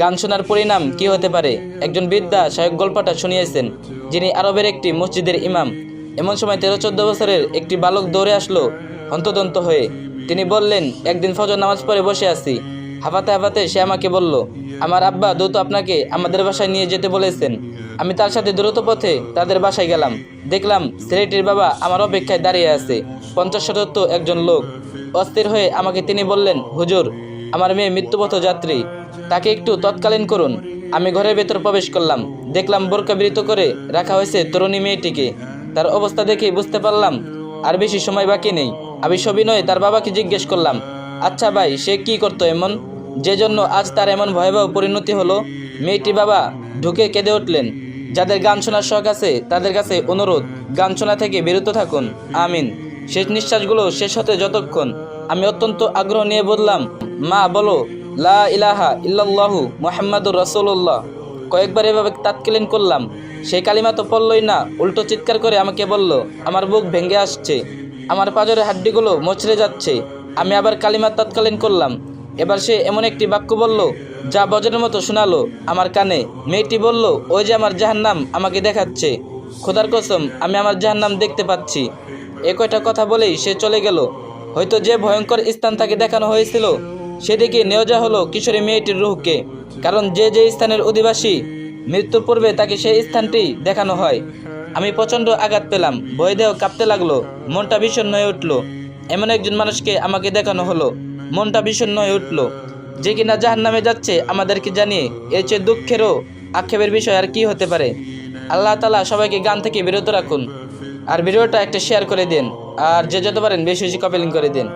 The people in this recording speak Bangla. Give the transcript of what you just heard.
গান শোনার পরিণাম কি হতে পারে। একজন বৃদ্ধা শায়ক গল্পটা শুনিয়েছেন, যিনি আরবের একটি মসজিদের ইমাম। এমন সময় 13-14 বছরের একটি বালক দৌড়ে আসলো হন্তদন্ত হয়ে। তিনি বললেন, একদিন ফজর নামাজ পড়ে বসে আছি, হাঁপাতে হাঁপাতে সে আমাকে বলল, আমার আব্বা দ্রুত আপনাকে আমাদের বাসায় নিয়ে যেতে বলেছেন। আমি তার সাথে দ্রুত পথে তাদের বাসায় গেলাম। দেখলাম ছেলেটির বাবা আমার অপেক্ষায় দাঁড়িয়ে আছে। 50-60 একজন লোক। অস্থির হয়ে আমাকে তিনি বললেন, হুজুর, আমার মেয়ে মৃত্যুপথ যাত্রী, তাকে একটু তৎকালীন করুন। আমি ঘরের ভেতর প্রবেশ করলাম। দেখলাম বোরকাবৃত করে রাখা হয়েছে তরুণী মেয়েটিকে। তার অবস্থা দেখে বুঝতে পারলাম আর বেশি সময় বাকি নেই। আমি সবিনয়ে তার বাবাকে জিজ্ঞেস করলাম, আচ্ছা ভাই, সে কি করতো এমন, যে জন্য আজ তার এমন ভয়াবহ পরিণতি হলো? মেয়েটি বাবা ঢুকে কেঁদে উঠলেন। যাদের গান শোনার শখ আছে তাদের কাছে অনুরোধ, গান শোনা থেকে বিরত থাকুন। আমিন। শেষ নিঃশ্বাসগুলো শেষ হতে যতক্ষণ আমি অত্যন্ত আগ্রহ নিয়ে বললাম, মা বলো, লা ইলাহা ইল্লাল্লাহু মুহাম্মাদুর রাসূলুল্লাহ। কয়েকবার এভাবে তাৎকালীন করলাম। সেই কালিমা তো পড়লই না, উল্টো চিৎকার করে আমাকে বলল, আমার বুক ভেঙে আসছে, আমার পাঁজরের হাড্ডিগুলো মোচড়ে যাচ্ছে। আমি আবার কালিমা তৎকালীন করলাম। এবার সে এমন একটি বাক্য বলল যা বজ্রের মতো শোনালো আমার কানে। মেয়েটি বলল, ওই যে আমার জাহান্নাম আমাকে দেখাচ্ছে। খোদার কসম, আমি আমার জাহান্নাম দেখতে পাচ্ছি। এ কয়টা কথা বলেই সে চলে গেল। হয়তো যে ভয়ঙ্কর স্থান তাকে দেখানো হয়েছিল সেদিকে নিয়ে যাওয়া হলো কিশোরী মেয়েটির রূহকে। কারণ যে যে স্থানের অধিবাসী, মৃত্যুর পূর্বে তাকে সেই স্থানটি দেখানো হয়। আমি প্রচণ্ড আঘাত পেলাম, ভয় দেহ কাঁপতে লাগলো, মনটা বিষণ্ণ হয়ে উঠল। এমন একজন মানুষকে আমাকে দেখানো হলো, মনটা বিষণ্ণ হয়ে উঠল, যে কিনা জাহান্নামে যাচ্ছে আমাদেরকে জানিয়ে। এর চেয়ে দুঃখেরও আক্ষেপের বিষয় আর কি হতে পারে। আল্লাহ তাআলা সবাইকে গান থেকে বিরত রাখুন। আর ভিডিওটা একটা শেয়ার করে দিন, আর যে যত পারেন বেশি বেশি কপিলিং করে দিন।